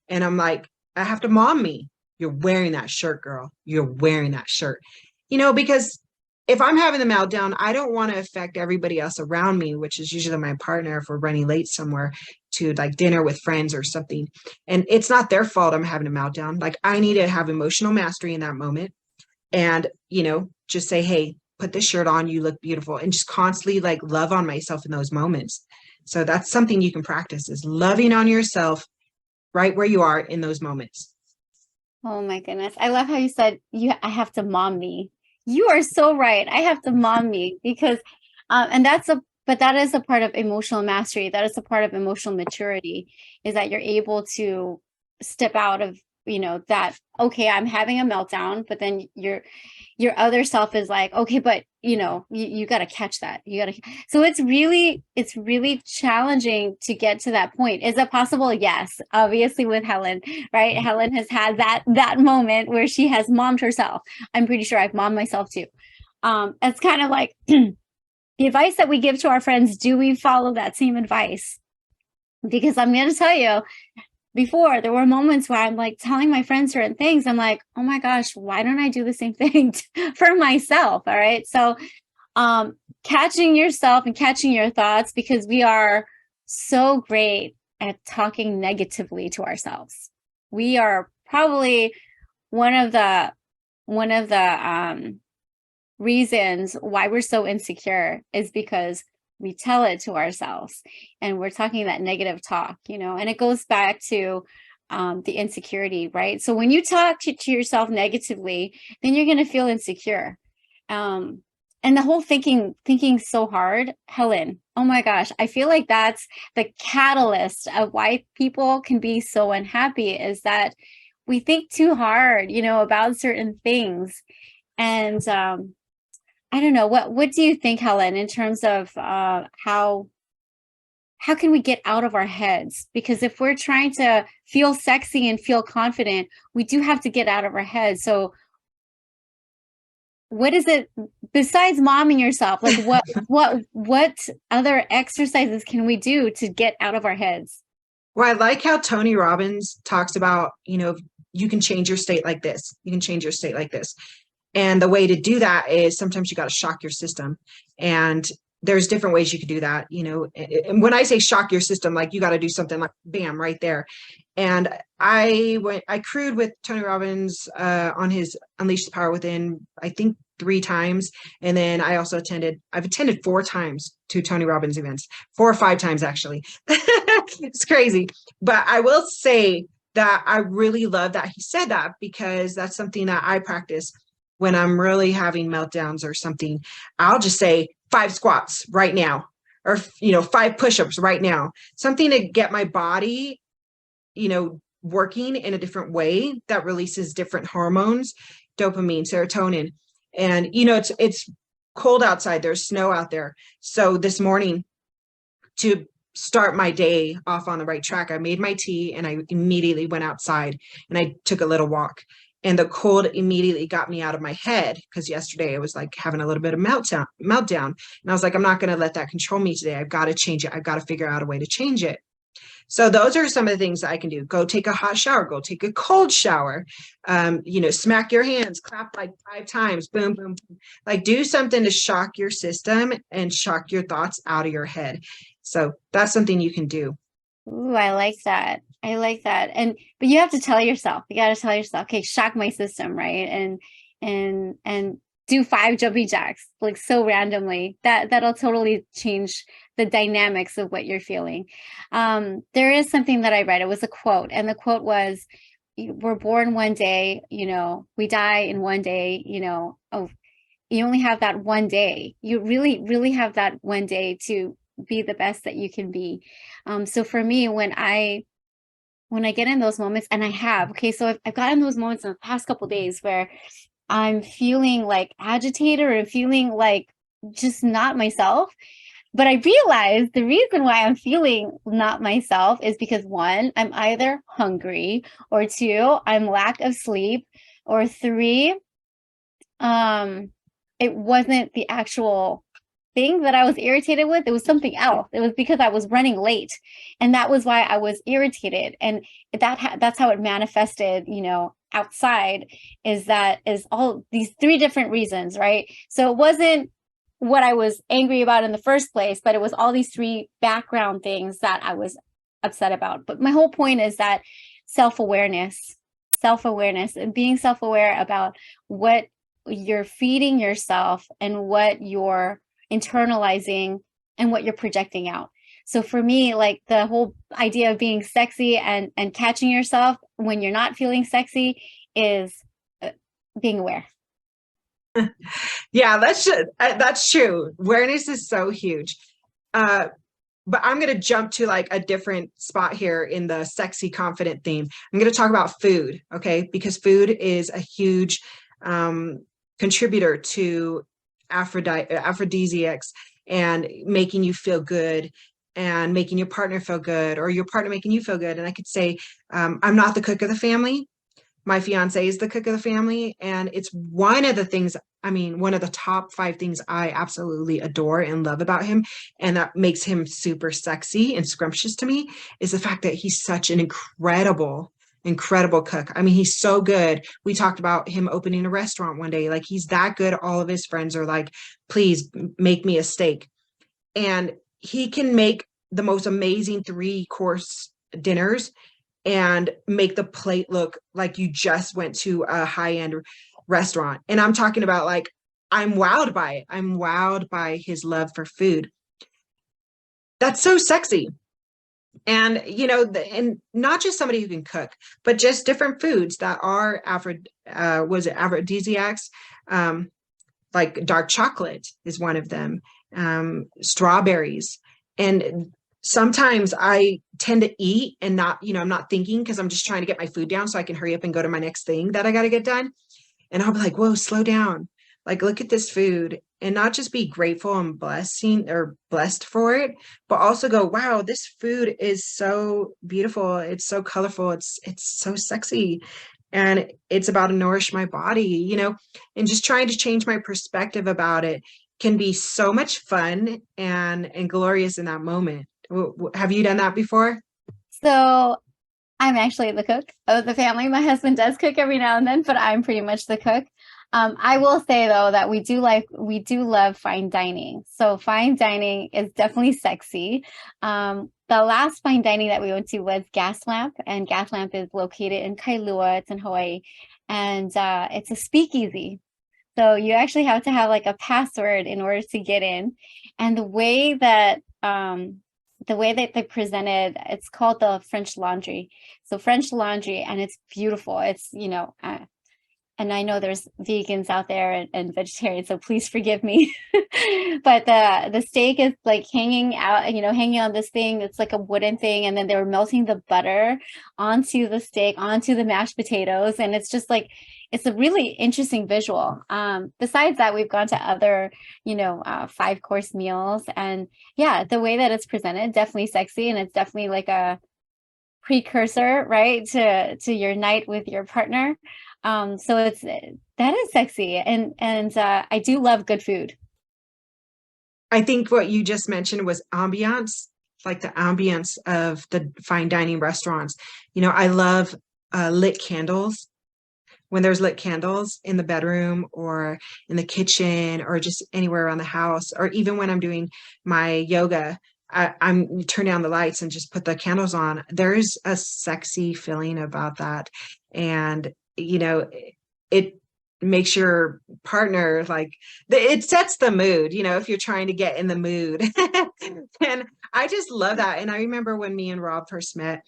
And I'm like, I have to mom me. You're wearing that shirt, girl. You're wearing that shirt. Because if I'm having the meltdown, I don't want to affect everybody else around me, which is usually my partner if we're running late somewhere to like dinner with friends or something. And it's not their fault I'm having a meltdown. Like I need to have emotional mastery in that moment and, just say, hey, put this shirt on. You look beautiful. And just constantly like love on myself in those moments. So that's something you can practice, is loving on yourself right where you are in those moments. Oh my goodness. I love how you said I have to mom me. You are so right. I have to mom me because, but that is a part of emotional mastery. That is a part of emotional maturity, is that you're able to step out of, that, okay, I'm having a meltdown, but then your other self is like, okay, but you got to catch that. So it's really challenging to get to that point. Is it possible? Yes. Obviously with Helen, right? Helen has had that moment where she has mommed herself. I'm pretty sure I've mommed myself too. It's kind of like the advice that we give to our friends. Do we follow that same advice? Because I'm going to tell you, before there were moments where I'm like telling my friends certain things. I'm like, oh my gosh, why don't I do the same thing for myself? All right. So catching yourself and catching your thoughts, because we are so great at talking negatively to ourselves. We are probably one of the reasons why we're so insecure is because we tell it to ourselves and we're talking that negative talk, and it goes back to the insecurity, right? So when you talk to yourself negatively, then you're going to feel insecure. And the whole thinking so hard, Helen, oh my gosh, I feel like that's the catalyst of why people can be so unhappy, is that we think too hard, about certain things. And I don't know, what do you think, Helen, in terms of how can we get out of our heads? Because if we're trying to feel sexy and feel confident, we do have to get out of our heads. So what is it besides momming yourself? Like what other exercises can we do to get out of our heads? Well, I like how Tony Robbins talks about, you can change your state like this. You can change your state like this. And the way to do that is sometimes you got to shock your system. And there's different ways you could do that, you know. And when I say shock your system, like you got to do something like bam right there. And I crewed with Tony Robbins on his Unleash the Power Within, I think 3 times. And then I've attended 4 times to Tony Robbins events, 4 or 5 times actually. It's crazy. But I will say that I really love that he said that, because that's something that I practice when I'm really having meltdowns or something. I'll just say 5 squats right now, or, you know, 5 push-ups right now, something to get my body, you know, working in a different way that releases different hormones, dopamine, serotonin. And, you know, it's cold outside, there's snow out there. So this morning, to start my day off on the right track, I made my tea and I immediately went outside and I took a little walk. And the cold immediately got me out of my head, because yesterday I was like having a little bit of meltdown. And I was like, I'm not going to let that control me today. I've got to change it. I've got to figure out a way to change it. So those are some of the things that I can do. Go take a hot shower, go take a cold shower, you know, smack your hands, clap like 5 times, boom, boom, boom. Like do something to shock your system and shock your thoughts out of your head. So that's something you can do. Ooh, I like that. I like that. But you have to tell yourself, you got to tell yourself, okay, shock my system, right? And do 5 jumping jacks, like so randomly. That'll totally change the dynamics of what you're feeling. There is something that I read. It was a quote, and the quote was, we're born one day, you know, we die in one day, you know, oh, you only have that one day. You really, really have that one day to be the best that you can be. So for me, when I get in those moments, and I have, okay, so I've gotten those moments in the past couple of days where I'm feeling like agitated or feeling like just not myself. But I realized the reason why I'm feeling not myself is because 1, I'm either hungry, or 2, I'm lack of sleep, or 3, it wasn't the actual thing that I was irritated with. It was something else. It was because I was running late, and that was why I was irritated. And that's how it manifested, you know, outside, is all these 3 different reasons, right? So it wasn't what I was angry about in the first place, but it was all these 3 background things that I was upset about. But my whole point is that self-awareness, and being self-aware about what you're feeding yourself and what you're internalizing and what you're projecting out. So for me, like the whole idea of being sexy and catching yourself when you're not feeling sexy is being aware. Yeah, that's true. Awareness is so huge. But I'm going to jump to like a different spot here in the sexy confident theme. I'm going to talk about food, okay? Because food is a huge contributor to aphrodisiacs and making you feel good and making your partner feel good, or your partner making you feel good. And I could say, I'm not the cook of the family. My fiance is the cook of the family. And it's one of the top 5 things I absolutely adore and love about him. And that makes him super sexy and scrumptious to me, is the fact that he's such an incredible cook. I mean, he's so good. We talked about him opening a restaurant one day. Like, he's that good. All of his friends are like, please make me a steak. And he can make the most amazing 3-course dinners and make the plate look like you just went to a high-end restaurant. And I'm talking about, like, I'm wowed by it. I'm wowed by his love for food. That's so sexy. And, you know, and not just somebody who can cook, but just different foods that are aphrodisiacs. Like dark chocolate is one of them, strawberries. And sometimes I tend to eat and not, you know, I'm not thinking, because I'm just trying to get my food down so I can hurry up and go to my next thing that I got to get done. And I'll be like, whoa, slow down. Like, look at this food, and not just be grateful and blessed for it, but also go, wow, this food is so beautiful. It's so colorful. It's so sexy. And it's about to nourish my body, you know, and just trying to change my perspective about it can be so much fun and glorious in that moment. Have you done that before? So I'm actually the cook of the family. My husband does cook every now and then, but I'm pretty much the cook. I will say though that we do love fine dining. So fine dining is definitely sexy. The last fine dining that we went to was Gaslamp, and Gaslamp is located in Kailua. It's in Hawaii, and it's a speakeasy. So you actually have to have like a password in order to get in. And the way that they presented, it's called the French Laundry. So French Laundry, and it's beautiful. It's, and I know there's vegans out there and vegetarians, so please forgive me. But the steak is like hanging out, hanging on this thing. It's like a wooden thing, and then they were melting the butter onto the steak, onto the mashed potatoes, and it's just like it's a really interesting visual. Besides that, we've gone to other, 5-course meals, and yeah, the way that it's presented, definitely sexy, and it's definitely like a precursor, right, to your night with your partner. So that is sexy, and I do love good food. I think what you just mentioned was ambiance, like the ambience of the fine dining restaurants. I love lit candles. When there's lit candles in the bedroom or in the kitchen or just anywhere around the house, or even when I'm doing my yoga, I'm turn down the lights and just put the candles on. There's a sexy feeling about that. And, it makes your partner it sets the mood, if you're trying to get in the mood. And I just love that. And I remember when me and Rob first met,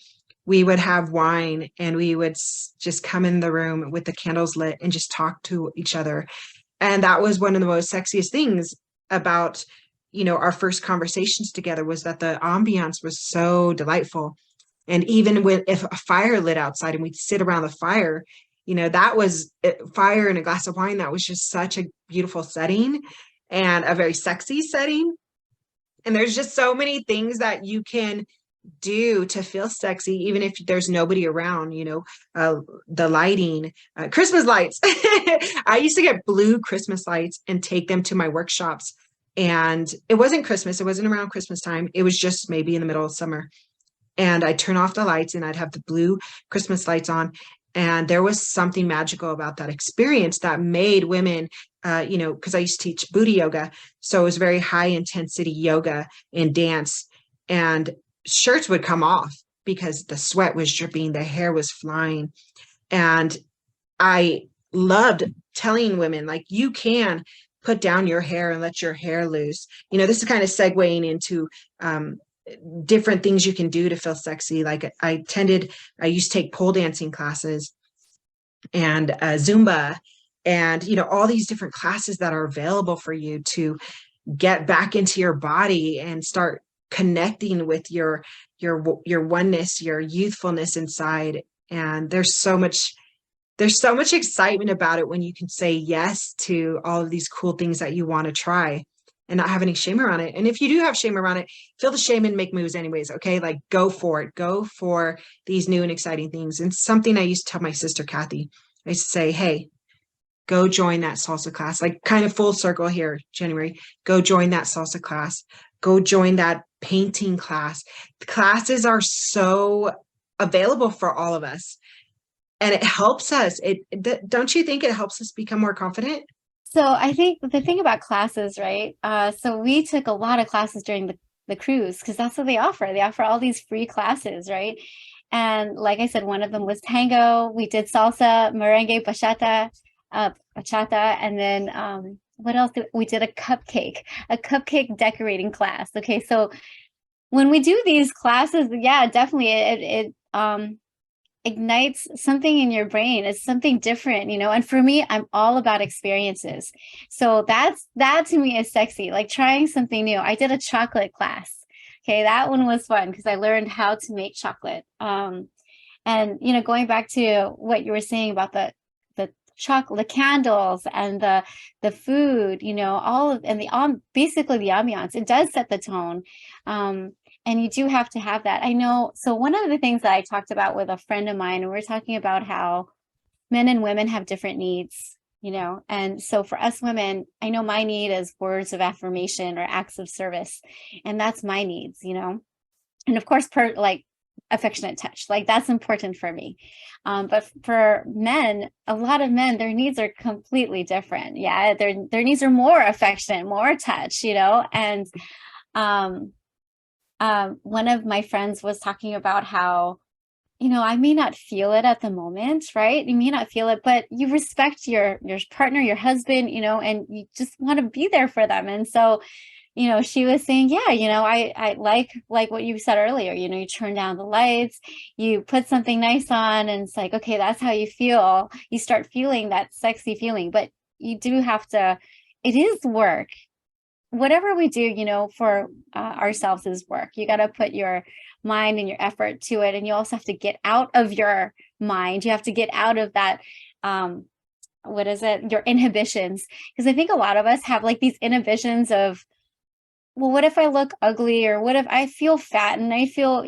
we would have wine and we would just come in the room with the candles lit and just talk to each other. And that was one of the most sexiest things about, our first conversations together, was that the ambiance was so delightful. And even if a fire lit outside and we'd sit around the fire, that was fire and a glass of wine. That was just such a beautiful setting and a very sexy setting. And there's just so many things that you can do to feel sexy, even if there's nobody around. The lighting, Christmas lights. I used to get blue Christmas lights and take them to my workshops. And it wasn't Christmas. It wasn't around Christmas time. It was just maybe in the middle of summer. And I'd turn off the lights and I'd have the blue Christmas lights on. And there was something magical about that experience that made women, because I used to teach booty yoga. So it was very high intensity yoga and dance. And shirts would come off because the sweat was dripping, the hair was flying. And I loved telling women, like, you can put down your hair and let your hair loose. This is kind of segueing into different things you can do to feel sexy. Like I used to take pole dancing classes and Zumba and, all these different classes that are available for you to get back into your body and start connecting with your oneness, your youthfulness inside. And there's so much excitement about it when you can say yes to all of these cool things that you want to try and not have any shame around it. And if you do have shame around it, feel the shame and make moves anyways. Okay. Like go for it. Go for these new and exciting things. And something I used to tell my sister, Kathy, I used to say, hey, go join that salsa class, like kind of full circle here, January, go join that salsa class, go join that painting class. The classes are so available for all of us. And it helps us. Don't you think it helps us become more confident? So I think the thing about classes, right? So we took a lot of classes during the cruise because that's what they offer. They offer all these free classes, right? And like I said, one of them was tango. We did salsa, merengue, bachata, and then what else? We did a cupcake decorating class. Okay, so when we do these classes, yeah, definitely it ignites something in your brain. It's something different, and for me, I'm all about experiences. So that to me is sexy, like trying something new. I did a chocolate class. Okay, that one was fun because I learned how to make chocolate. And going back to what you were saying about the chocolate, the candles and the food, basically the ambiance, it does set the tone. And you do have to have that. I know. So one of the things that I talked about with a friend of mine, and we're talking about how men and women have different needs, and so for us women, I know my need is words of affirmation or acts of service, and that's my needs, and of course, affectionate touch. Like that's important for me. But for men, a lot of men, their needs are completely different. Yeah. Their needs are more affectionate, more touch, and, one of my friends was talking about how, I may not feel it at the moment, right? You may not feel it, but you respect your partner, your husband, and you just want to be there for them. And so, she was saying, yeah, I like what you said earlier, you turn down the lights, you put something nice on, and it's like, okay, that's how you feel. You start feeling that sexy feeling, but you do have to, it is work. Whatever we do, for ourselves is work. You got to put your mind and your effort to it. And you also have to get out of your mind. You have to get out of that, what is it? Your inhibitions. Because I think a lot of us have like these inhibitions of, well, what if I look ugly, or what if I feel fat and I feel,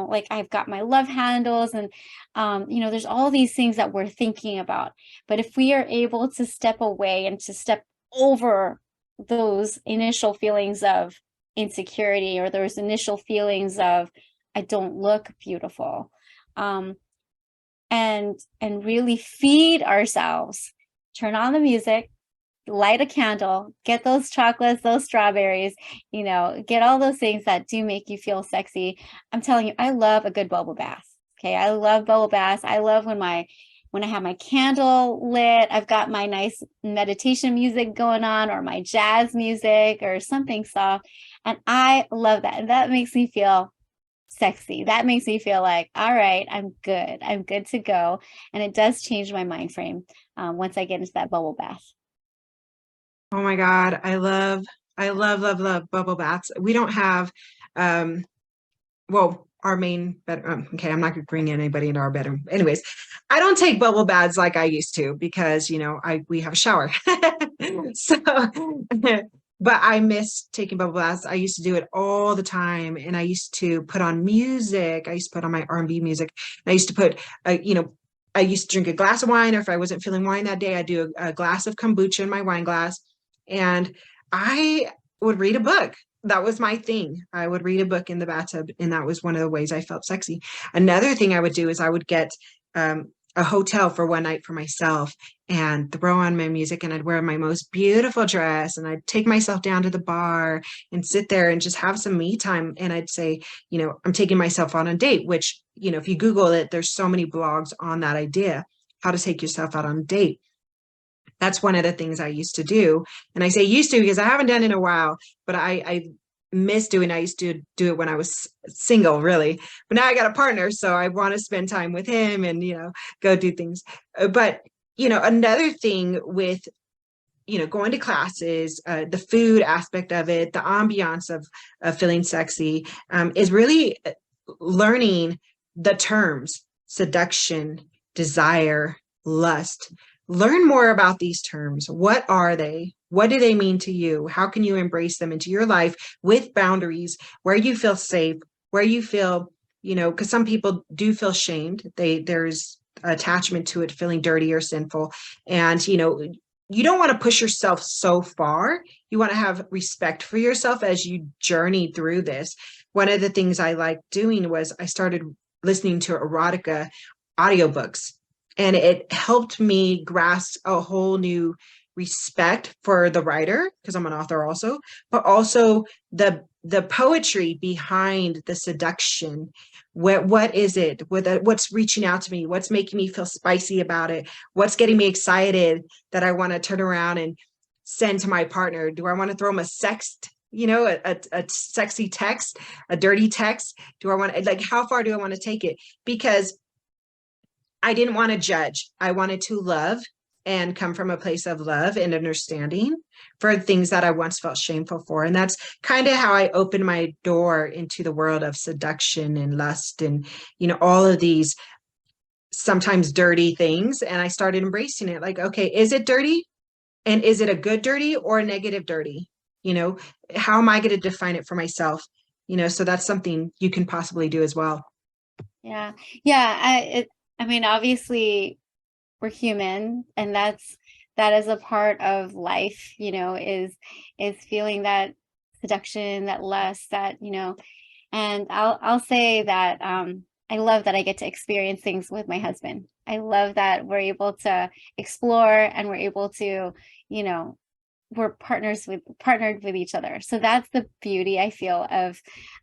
like I've got my love handles, and, there's all these things that we're thinking about. But if we are able to step away and to step over those initial feelings of insecurity, or those initial feelings of, I don't look beautiful, and really feed ourselves, turn on the music, light a candle, get those chocolates, those strawberries, get all those things that do make you feel sexy. I'm telling you, I love a good bubble bath. Okay. I love bubble baths. I love when I have my candle lit, I've got my nice meditation music going on, or my jazz music, or something soft. And I love that. And that makes me feel sexy. That makes me feel like, all right, I'm good. I'm good to go. And it does change my mind frame once I get into that bubble bath. Oh my God. I love bubble baths. We don't have, well, our main bedroom. Okay, I'm not going to bring anybody into our bedroom. Anyways, I don't take bubble baths like I used to, because we have a shower. So, but I miss taking bubble baths. I used to do it all the time, and I used to put on music. I used to put on my R&B music. I used to put, I used to drink a glass of wine, or if I wasn't feeling wine that day, I'd do a glass of kombucha in my wine glass, and I would read a book. That was my thing. I would read a book in the bathtub, and that was one of the ways I felt sexy. Another thing I would do is I would get a hotel for one night for myself, and throw on my music, and I'd wear my most beautiful dress, and I'd take myself down to the bar and sit there and just have some me time. And I'd say, I'm taking myself on a date, which, if you Google it, there's so many blogs on that idea, how to take yourself out on a date. That's one of the things I used to do. And I say used to because I haven't done it in a while, but I miss doing. I used to do it when I was single, really. But now I got a partner, so I want to spend time with him and, go do things. But, another thing with, going to classes, the food aspect of it, the ambiance of feeling sexy, is really learning the terms: seduction, desire, lust. Learn more about these terms. What are they? What do they mean to you? How can you embrace them into your life with boundaries, where you feel safe, where you feel, because some people do feel shamed. There's attachment to it, feeling dirty or sinful. And, you don't want to push yourself so far. You want to have respect for yourself as you journey through this. One of the things I liked doing was I started listening to erotica audiobooks. And it helped me grasp a whole new respect for the writer, because I'm an author also, but also the poetry behind the seduction. What is it? What's reaching out to me? What's making me feel spicy about it? What's getting me excited that I want to turn around and send to my partner? Do I want to throw him a sext? A sexy text, a dirty text? Do I want to, how far do I want to take it? Because I didn't want to judge. I wanted to love and come from a place of love and understanding for things that I once felt shameful for. And that's kind of how I opened my door into the world of seduction and lust and, all of these sometimes dirty things. And I started embracing it. Like, okay, is it dirty? And is it a good dirty or a negative dirty? How am I going to define it for myself? So that's something you can possibly do as well. Yeah. Yeah. I mean, obviously we're human, and that is a part of life, is feeling that seduction, that lust, that, and I'll say that, I love that I get to experience things with my husband. I love that we're able to explore and we're able to, you know, we're partnered with each other. So that's the beauty I feel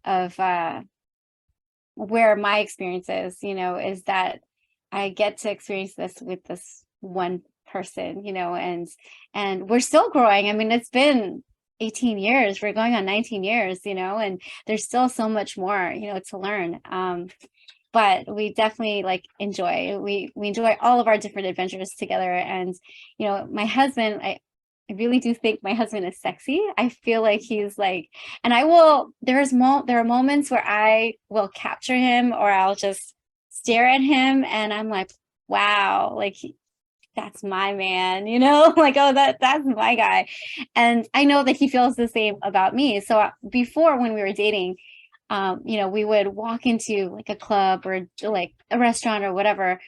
of where my experience is, you know, is that I get to experience this with this one person, you know, and we're still growing. I mean, it's been 18 years, we're going on 19 years, you know, and there's still so much more, you know, to learn. But we definitely like we enjoy all of our different adventures together. And, you know, my husband, I really do think my husband is sexy. I feel like he's like, and there are moments where I will capture him or I'll just stare at him and I'm like, wow, like that's my man, you know, like, oh, that's my guy. And I know that he feels the same about me. So before, when we were dating, you know, we would walk into like a club or like a restaurant or whatever.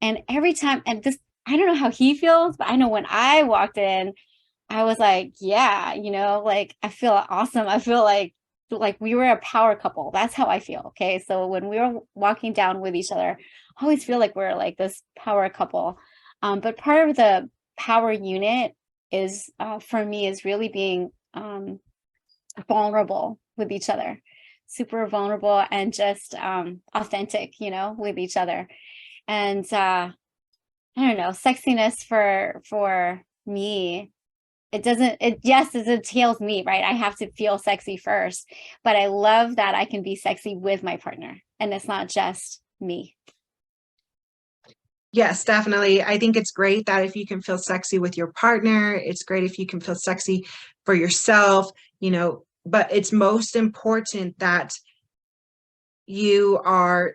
And every time, and this, I don't know how he feels, but I know when I walked in, I was like, yeah, you know, like I feel awesome. I feel like we were a power couple. That's how I feel. Okay. So when we were walking down with each other, I always feel like we're like this power couple. But part of the power unit is, for me, is really being vulnerable with each other, super vulnerable and just authentic, you know, with each other. And I don't know, sexiness for me, yes, it entails me, right? I have to feel sexy first, but I love that I can be sexy with my partner and it's not just me. Yes, definitely. I think it's great that if you can feel sexy with your partner, it's great if you can feel sexy for yourself, you know, but it's most important that you are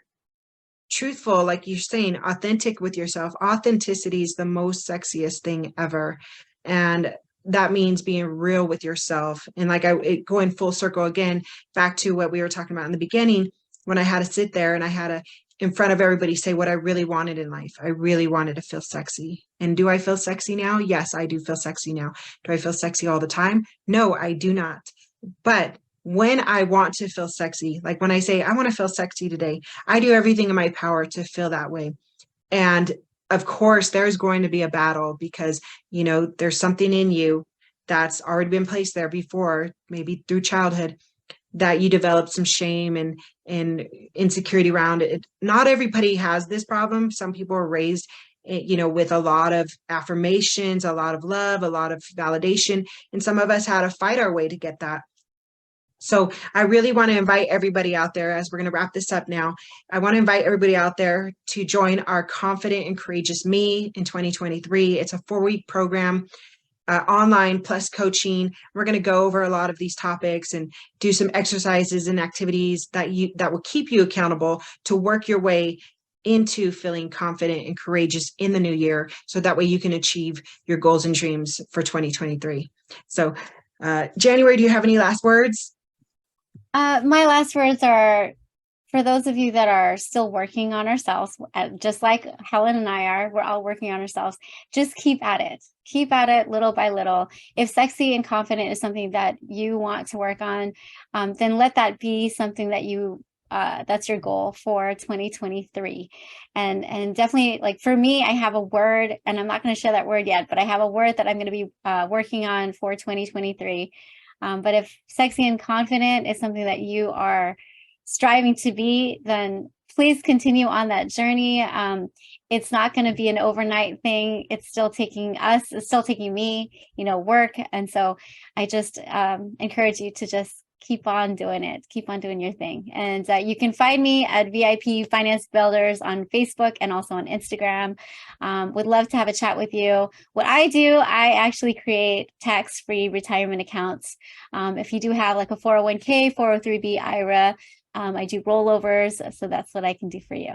truthful, like you're saying, authentic with yourself. Authenticity is the most sexiest thing ever. And that means being real with yourself. And like going full circle again, back to what we were talking about in the beginning, when I had to sit there and I had to, in front of everybody, say what I really wanted in life. I really wanted to feel sexy. And do I feel sexy now? Yes, I do feel sexy now. Do I feel sexy all the time? No, I do not. But when I want to feel sexy, like when I say, I want to feel sexy today, I do everything in my power to feel that way. And of course, there's going to be a battle because, you know, there's something in you that's already been placed there before, maybe through childhood, that you develop some shame and insecurity around it. Not everybody has this problem. Some people are raised, you know, with a lot of affirmations, a lot of love, a lot of validation. And some of us had to fight our way to get that. So I really want to invite everybody out there, as we're going to wrap this up now. I want to invite everybody out there to join our Confident and Courageous Me in 2023. It's a 4-week program, online plus coaching. We're going to go over a lot of these topics and do some exercises and activities that will keep you accountable to work your way into feeling confident and courageous in the new year, so that way you can achieve your goals and dreams for 2023. So January, do you have any last words? My last words are, for those of you that are still working on ourselves, just like Helen and I are, we're all working on ourselves. Just keep at it. Keep at it little by little. If sexy and confident is something that you want to work on, then let that be something that that's your goal for 2023. And definitely, like for me, I have a word, and I'm not going to share that word yet, but I have a word that I'm going to be working on for 2023. But if sexy and confident is something that you are striving to be, then please continue on that journey. It's not going to be an overnight thing. It's still taking me, you know, work. And so I just encourage you to just keep on doing it. Keep on doing your thing. And you can find me at VIP Finance Builders on Facebook and also on Instagram. Would love to have a chat with you. What I do, I actually create tax-free retirement accounts. If you do have like a 401k, 403b IRA, I do rollovers. So that's what I can do for you.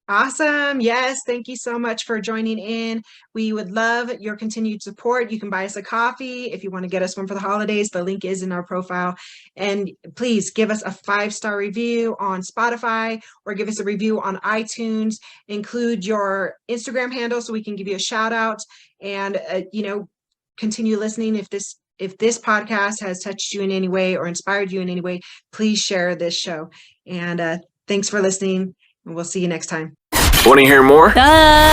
Awesome. Yes. Thank you so much for joining in. We would love your continued support. You can buy us a coffee if you want to get us one for the holidays. The link is in our profile. And please give us a 5-star review on Spotify or give us a review on iTunes. Include your Instagram handle so we can give you a shout out, and, you know, continue listening if this if this podcast has touched you in any way or inspired you in any way, please share this show. And thanks for listening, and we'll see you next time. Want to hear more?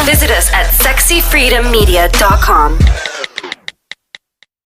Visit us at SexyFreedomMedia.com.